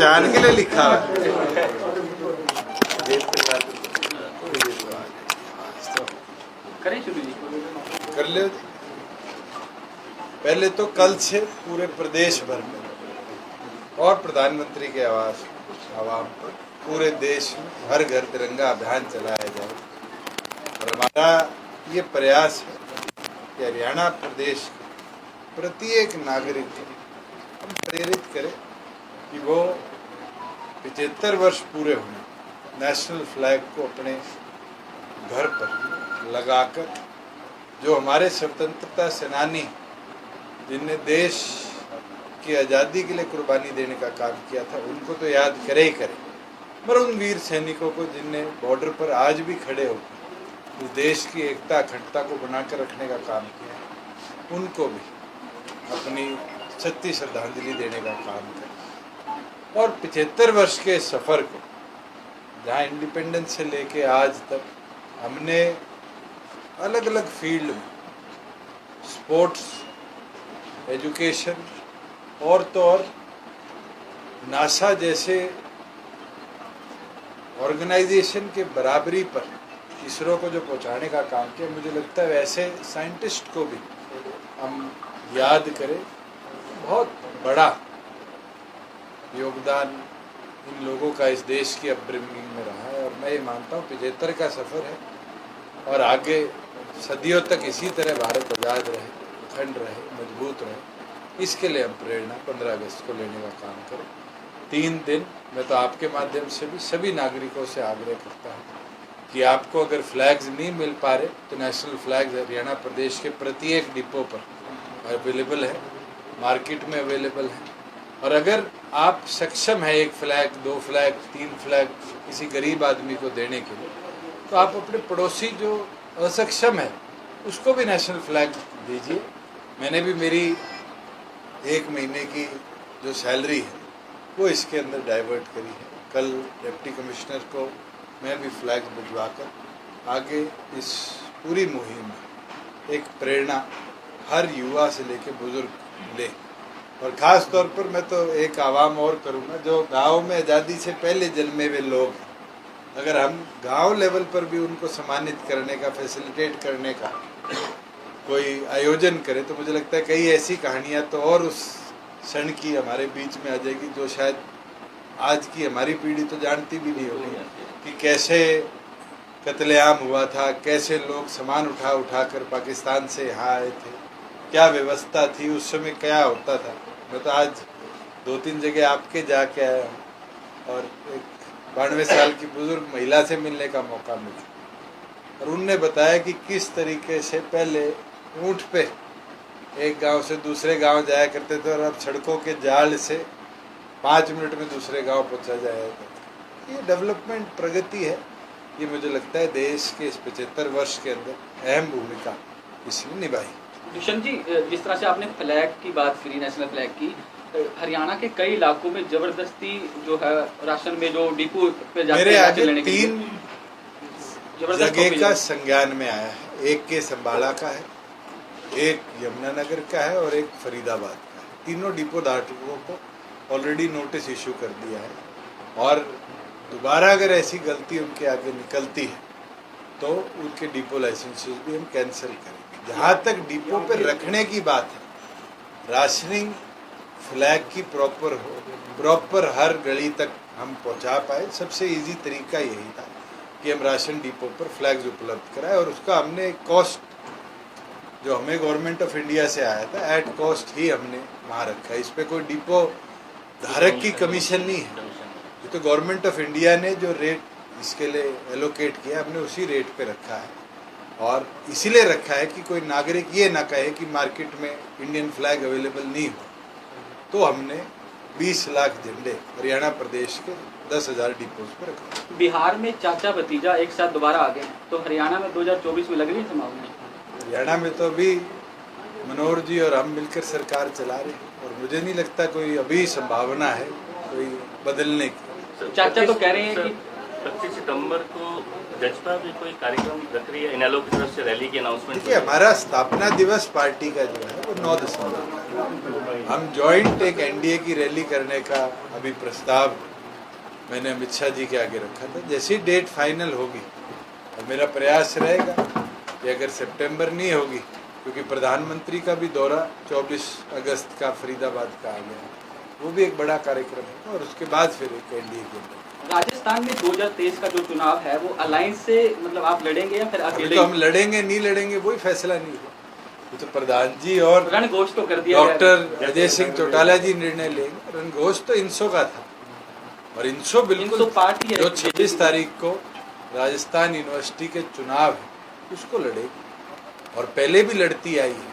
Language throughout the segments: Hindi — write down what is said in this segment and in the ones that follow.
जान के लिए लिखा है। करें शुरू जी। कर ले। पहले तो कल से पूरे प्रदेश भर में और प्रधानमंत्री के आवास आवाम पर पूरे देश में हर घर तिरंगा अभियान चलाया जाए। और हमारा ये प्रयास है कि हरियाणा प्रदेश के प्रत्येक नागरिक को हम प्रेरित करें कि वो 75 वर्ष पूरे होने नेशनल फ्लैग को अपने घर पर लगाकर, जो हमारे स्वतंत्रता सेनानी जिनने देश की आज़ादी के लिए कुर्बानी देने का काम किया था, उनको तो याद करे ही करे, पर उन वीर सैनिकों को जिनने बॉर्डर पर आज भी खड़े होकर उस देश की एकता अखंडता को बनाकर रखने का काम किया है, उनको भी अपनी सच्ची श्रद्धांजलि देने का काम करें। और 75 वर्ष के सफ़र को, जहाँ इंडिपेंडेंस से लेके आज तक हमने अलग अलग फील्ड में स्पोर्ट्स, एजुकेशन और तो और नासा जैसे ऑर्गेनाइजेशन के बराबरी पर इसरो को जो पहुंचाने का काम किया, मुझे लगता है वैसे साइंटिस्ट को भी हम याद करें। बहुत बड़ा योगदान इन लोगों का इस देश की अपब्रिंगिंग में रहा है और मैं ये मानता हूँ 75 का सफ़र है और आगे सदियों तक इसी तरह भारत आज़ाद रहे, अखंड रहे, मजबूत रहे। इसके लिए हम प्रेरणा 15 अगस्त को लेने का काम करें। 3 दिन मैं तो आपके माध्यम से भी सभी नागरिकों से आग्रह करता हूँ कि आपको अगर फ्लैग्स नहीं मिल पा रहे तो नेशनल फ्लैग्स हरियाणा प्रदेश के प्रत्येक डिपो पर अवेलेबल है, मार्केट में अवेलेबल है। और अगर आप सक्षम है 1 फ्लैग, 2 फ्लैग, 3 फ्लैग किसी गरीब आदमी को देने के लिए, तो आप अपने पड़ोसी जो असक्षम है उसको भी नेशनल फ्लैग दीजिए। मैंने भी मेरी 1 महीने की जो सैलरी है वो इसके अंदर डाइवर्ट करी है। कल डिप्टी कमिश्नर को मैं भी फ्लैग भिजवा कर आगे इस पूरी मुहिम में एक प्रेरणा हर युवा से लेकर बुजुर्ग ले। और ख़ास तौर पर मैं तो एक आवाम और करूँगा, जो गांव में आज़ादी से पहले जन्मे हुए लोग हैं, अगर हम गांव लेवल पर भी उनको सम्मानित करने का, फैसिलिटेट करने का कोई आयोजन करे, तो मुझे लगता है कई ऐसी कहानियां तो और उस क्षण की हमारे बीच में आ जाएगी जो शायद आज की हमारी पीढ़ी तो जानती भी नहीं होगी कि कैसे कत्लेआम हुआ था, कैसे लोग सामान उठा उठा कर पाकिस्तान से यहाँ आए थे, क्या व्यवस्था थी उस समय, क्या होता था। मैं तो आज 2-3 जगह आपके जाके आया हूँ और एक 92 साल की बुजुर्ग महिला से मिलने का मौका मिला और उनने बताया कि किस तरीके से पहले ऊँट पे एक गांव से दूसरे गांव जाया करते थे और अब सड़कों के जाल से 5 मिनट में दूसरे गांव पहुंचा जाएगा। ये डेवलपमेंट प्रगति है। ये मुझे लगता है देश के इस 75 वर्ष के अंदर अहम भूमिका इसने निभाई। दुष्यंत जी, जिस तरह से आपने फ्लैग की बात करी, नेशनल फ्लैग की, हरियाणा के कई इलाकों में जबरदस्ती जो है राशन में जो डिपो पे जाते मेरे आगे 3 जगह का संज्ञान में आया है। एक केस अम्बाला का है, एक यमुनानगर का है और एक फरीदाबाद का है। तीनों डिपो धारकों को ऑलरेडी नोटिस इशू कर दिया है और दोबारा अगर ऐसी गलती उनके आगे निकलती है तो उनके डिपो लाइसेंसेस भी हम कैंसिल करेंगे। जहाँ तक डिपो पर रखने की बात है, राशनिंग फ्लैग की प्रॉपर हो, प्रॉपर हर गली तक हम पहुँचा पाए, सबसे इजी तरीका यही था कि हम राशन डिपो पर फ्लैग्स उपलब्ध कराए और उसका हमने कॉस्ट जो हमें गवर्नमेंट ऑफ इंडिया से आया था एट कॉस्ट ही हमने वहाँ रखा है। इस पर कोई डिपो धारक की कमीशन नहीं है। ये तो गवर्नमेंट ऑफ इंडिया ने जो रेट इसके लिए एलोकेट किया, हमने उसी रेट पे रखा है और इसीलिए रखा है कि कोई नागरिक ये ना कहे कि मार्केट में इंडियन फ्लैग अवेलेबल नहीं हो। तो हमने 20 लाख झंडे हरियाणा प्रदेश के 10,000 डिपोज पर रखा। बिहार में चाचा भतीजा एक साथ दोबारा आ गए, तो हरियाणा में 2024 में लग रही संभावना? हरियाणा में तो अभी मनोहर जी और हम मिलकर सरकार चला रहे हैं और मुझे नहीं लगता कोई अभी संभावना है कोई बदलने की। चाचा तो कह रहे हैं कि 25 सितंबर को जजपा भी कोई कार्यक्रम रख रही है, इनेलो की तरफ से रैली की अनाउंसमेंट? देखिए, हमारा स्थापना दिवस पार्टी का जो है वो 9 दिसंबर, हम जॉइंट एक एनडीए की रैली करने का अभी प्रस्ताव मैंने अमित शाह जी के आगे रखा था। जैसी डेट फाइनल होगी, और मेरा प्रयास रहेगा कि अगर सितंबर नहीं होगी, क्योंकि प्रधानमंत्री का भी दौरा 24 अगस्त का फरीदाबाद का आ गया, वो भी एक बड़ा कार्यक्रम है, और उसके बाद फिर एक एनडीए के अंदर। राजस्थान में 2023 का जो चुनाव है वो अलायंस से मतलब आप लड़ेंगे या फिर अभी अकेले? तो हम लड़ेंगे नहीं लड़ेंगे वही फैसला नहीं हुआ, वो तो प्रधान जी और रणघोष तो कर दिया डॉक्टर अजय सिंह चौटाला जी निर्णय लेंगे। रणघोष तो इनसो का था, और इनसो बिल्कुल पार्टी जो 26 तारीख को राजस्थान यूनिवर्सिटी के चुनाव है उसको लड़ेगी, और पहले भी लड़ती आई है।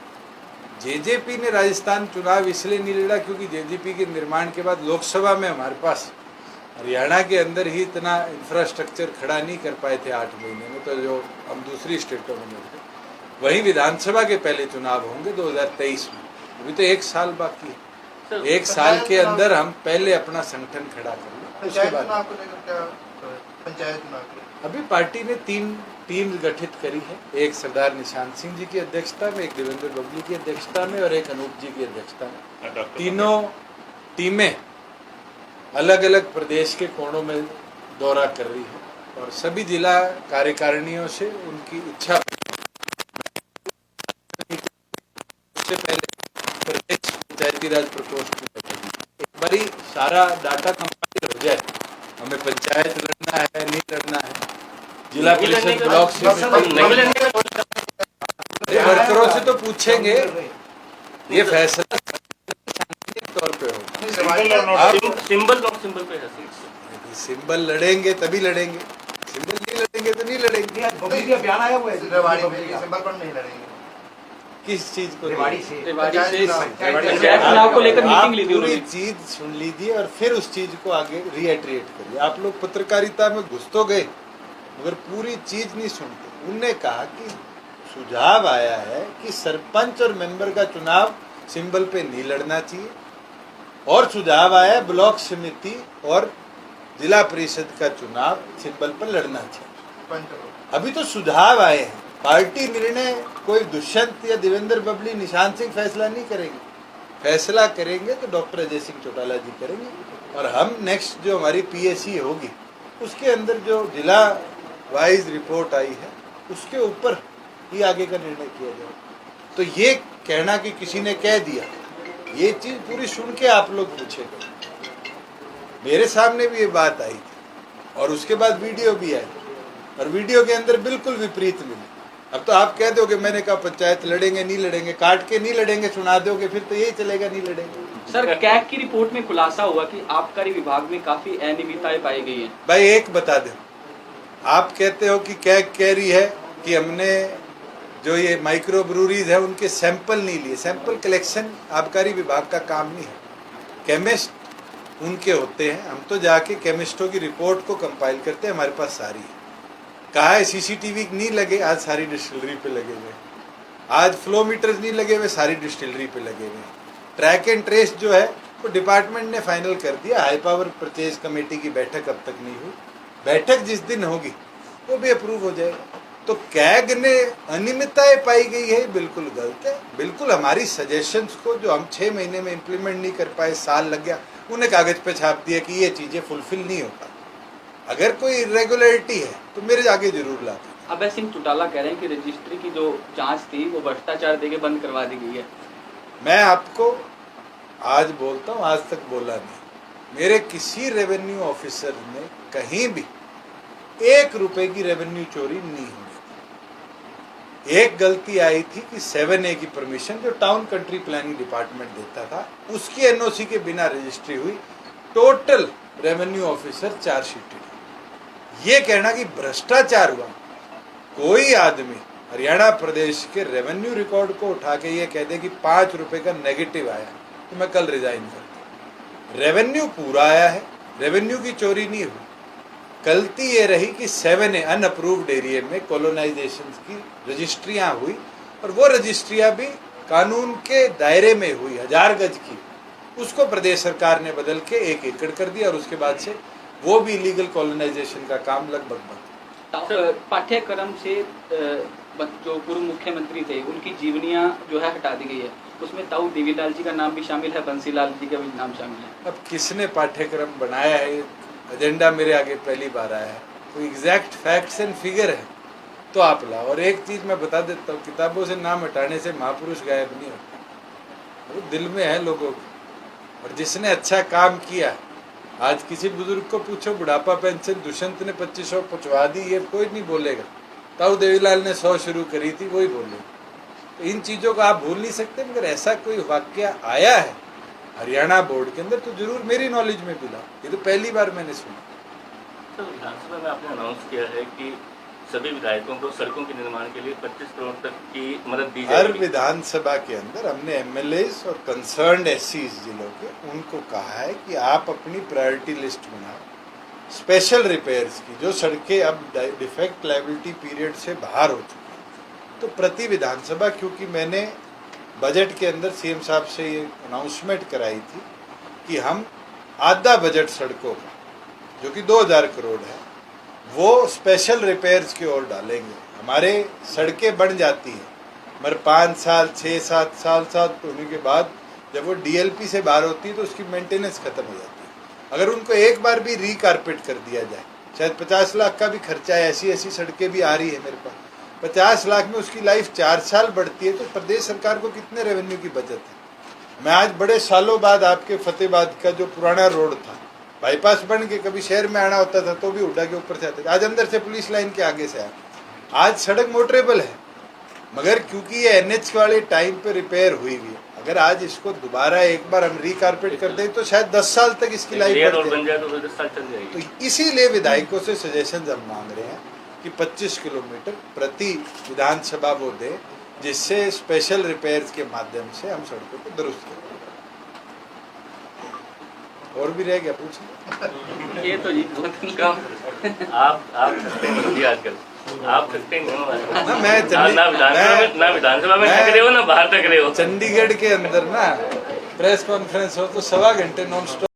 जेजेपी ने राजस्थान चुनाव इसलिए नहीं लड़ा क्योंकि जेजेपी के निर्माण के बाद लोकसभा में हमारे पास हरियाणा के अंदर ही इतना इंफ्रास्ट्रक्चर खड़ा नहीं कर पाए थे 8 महीने में, तो जो हम दूसरी स्टेटों में लड़ते, वहीं विधानसभा के पहले चुनाव होंगे 2023 में। अभी तो 1 साल बाकी है, 1 साल के अंदर हम पहले अपना संगठन खड़ा कर लें। उसके बाद पंचायत चुनाव अभी पार्टी ने 3 टीम गठित करी है, एक सरदार निशांत सिंह जी की अध्यक्षता में, एक देवेंद्र बबली की अध्यक्षता में, और एक अनूप जी की अध्यक्षता में। तीनों टीमें अलग अलग प्रदेश के कोनों में दौरा कर रही है, और सभी जिला कार्यकारिणियों से उनकी इच्छा से पहले प्रदेश पंचायती राज प्रकोष्ठ में एक बारी सारा डाटा कंपाइल हो जाए, हमें पंचायत लड़ना है नहीं लड़ना है, जिला परिषद ब्लॉक से वर्करों से तो पूछेंगे, ये फैसला तौर पे होगा। सिंबल नॉट सिंबल पे है। सिंबल लड़ेंगे तभी लड़ेंगे, सिंबल नहीं लड़ेंगे तो नहीं लड़ेंगे। बयान आया हुआ है सिंबल पर नहीं लड़ेंगे। किस चीज को? रेवाड़ी से पंचायत चुनाव को लेकर मीटिंग ली थी पूरी उन्होंने। चीज सुन लीजिए और फिर उस चीज को आगे रिएट्रेट करिए। आप लोग पत्रकारिता में घुस तो गए मगर पूरी चीज नहीं सुनते। उनने कहा कि सुझाव आया है कि सरपंच और मेंबर का चुनाव सिंबल पे नहीं लड़ना चाहिए, और सुझाव आया ब्लॉक समिति और जिला परिषद का चुनाव सिंबल पर लड़ना चाहिए। अभी तो सुझाव आए हैं, पार्टी निर्णय कोई दुष्यंत या देवेंद्र बबली निशांत सिंह फैसला नहीं करेंगे। फैसला करेंगे तो डॉक्टर अजय सिंह चौटाला जी करेंगे, और हम नेक्स्ट जो हमारी पीएससी होगी उसके अंदर जो जिला वाइज रिपोर्ट आई है उसके ऊपर ही आगे का निर्णय किया जाए। तो ये कहना कि किसी ने कह दिया, ये चीज पूरी सुन के आप लोग पूछेंगे। मेरे सामने भी ये बात आई थी और उसके बाद वीडियो भी आई, और वीडियो के अंदर बिल्कुल विपरीत मिली। अब तो आप कह दोगे मैंने कहा पंचायत लड़ेंगे नहीं लड़ेंगे, काट के नहीं लड़ेंगे सुना दोगे, फिर तो यही चलेगा नहीं लड़ेंगे। सर, कैग की रिपोर्ट में खुलासा हुआ कि आबकारी विभाग में काफी अनियमितताएं पाई गई हैं। भाई एक बता दो, आप कहते हो कि कैग कह रही है कि हमने जो ये माइक्रो ब्रूरीज है उनके सैंपल नहीं लिए। सैंपल कलेक्शन आबकारी विभाग का काम नहीं है, केमिस्ट उनके होते हैं। हम तो जाके केमिस्टों की रिपोर्ट को कंपाइल करते हैं, हमारे पास सारी है। कहा है सीसीटीवी नहीं लगे, आज सारी डिस्टिलरी पे लगे हुए। आज फ्लो मीटर्स नहीं लगे हुए, सारी डिस्टिलरी पे लगे हुए। ट्रैक एंड ट्रेस जो है वो डिपार्टमेंट ने फाइनल कर दिया। हाई पावर परचेज कमेटी की बैठक अब तक नहीं हुई, बैठक जिस दिन होगी वो भी अप्रूव हो जाएगा। तो कैग ने अनियमितताएं पाई गई है, बिल्कुल गलत है। बिल्कुल हमारी सजेशंस को जो हम 6 महीने में इम्प्लीमेंट नहीं कर पाए, साल लग गया, उन्हें कागज पे छाप दिया कि ये चीजें फुलफिल नहीं होता। अगर कोई इरेगुलरिटी है तो मेरे आगे जरूर लाते। अभय सिंह चौटाला कह रहे हैं कि रजिस्ट्री की जो जांच थी वो भ्रष्टाचार देके बंद करवा दी गई है। मैं आपको आज बोलता हूँ, आज तक बोला नहीं। मेरे किसी रेवेन्यू ऑफिसर ने कहीं भी 1 रुपए की रेवेन्यू चोरी नहीं हुई। एक गलती आई थी कि 7A की परमिशन जो टाउन कंट्री प्लानिंग डिपार्टमेंट देता था उसकी एनओसी के बिना रजिस्ट्री हुई। Total revenue officer chargesheeted. ये कहना कि भ्रष्टाचार हुआ, कोई आदमी हरियाणा प्रदेश के रेवेन्यू रिकॉर्ड को उठा के ये कह दे कि 5 रुपए का नेगेटिव आया तो मैं कल रिजाइन करता। रेवेन्यू पूरा आया है, रेवेन्यू की चोरी नहीं हुई। गलती ये रही कि 7A अनअप्रूव्ड एरिया में कॉलोनाइजेशन की रजिस्ट्रियां हुई, और वो रजिस्ट्रियां भी कानून के दायरे में हुई, 1000 गज की। उसको प्रदेश सरकार ने बदल के 1 एकड़ कर दिया, और उसके बाद से वो भी इलीगल कॉलोनाइजेशन का काम लगभग बंद। पाठ्यक्रम से जो पूर्व मुख्यमंत्री थे उनकी जीवनियां जो है हटा दी गई है, उसमें ताऊ देवीलाल जी का नाम भी शामिल है, बंसीलाल जी का भी नाम शामिल है। अब किसने पाठ्यक्रम बनाया है, एजेंडा मेरे आगे पहली बार आया है, कोई एग्जैक्ट फैक्ट्स एंड फिगर है तो आप लाओ। और एक चीज मैं बता देता हूँ, किताबों से नाम हटाने से महापुरुष गायब नहीं होते, वो दिल में है लोगों के। और जिसने अच्छा काम किया, आज किसी बुजुर्ग को पूछो बुढ़ापा पेंशन दुष्यंत ने 2500 पहुंचवा दी, ये कोई नहीं बोलेगा। ताऊ देवीलाल ने 100 शुरू करी थी, वही बोलेगा। तो इन चीजों को आप भूल नहीं सकते, मगर ऐसा कोई वाक्य आया है हरियाणा बोर्ड के अंदर तो जरूर मेरी नॉलेज में भी लाओ। ये तो पहली बार मैंने सुना। तो विधानसभा में आपने अनाउंस किया है कि सभी विधायकों को सड़कों के निर्माण के लिए 25 करोड़ तक की मदद दी हर जाएगी। विधानसभा के अंदर हमने एमएलएस और कंसर्न्ड एससीज जिलों के उनको कहा है कि आप अपनी प्रायोरिटी लिस्ट बनाओ स्पेशल रिपेयर्स की, जो सड़कें अब डिफेक्ट लायबिलिटी पीरियड से बाहर हो चुकी हैं। तो प्रति विधानसभा, क्योंकि मैंने बजट के अंदर सीएम साहब से ये अनाउंसमेंट कराई थी कि हम आधा बजट सड़कों का, जो कि 2000 करोड़ है, वो स्पेशल रिपेयर्स की ओर डालेंगे। हमारे सड़कें बन जाती हैं मगर 5 साल 6-7 साल होने के बाद जब वो डीएलपी से बाहर होती है तो उसकी मेंटेनेंस खत्म हो जाती है। अगर उनको एक बार भी रीकारपेट कर दिया जाए, शायद 50 लाख का भी खर्चा है, ऐसी सड़कें भी आ रही है मेरे पास, 50 लाख में उसकी लाइफ 4 साल बढ़ती है, तो प्रदेश सरकार को कितने रेवेन्यू की बचत है। मैं आज बड़े सालों बाद आपके फतेहाबाद का जो पुराना रोड था, बाईपास बन के कभी शहर में आना होता था तो भी हुड्डा के ऊपर से आते थे, आज अंदर से पुलिस लाइन के आगे से आया। आज सड़क मोटरेबल है, मगर क्योंकि ये एनएच वाले टाइम पे रिपेयर हुई हुई है, अगर आज इसको दोबारा एक बार हम रिकारपेट कर दें तो शायद 10 साल तक इसकी लाइफ बन जाए तो 10 साल चल जाएगी। तो इसीलिए विधायकों से सजेशन हम मांग रहे हैं कि 25 किलोमीटर प्रति विधानसभा वो दे, जिससे स्पेशल रिपेयर्स के माध्यम से हम सड़कों को दुरुस्त करें। और भी रह गया पूछना? ये तो जी बहुत कम। आप आजकल आप सकते नहीं हो ना, मैं ना विधानसभा में थक रहे हो ना बाहर थक रहे हो। चंडीगढ़ के अंदर ना प्रेस कॉन्फ्रेंस हो तो 1.25 घंटे नॉन स्टॉप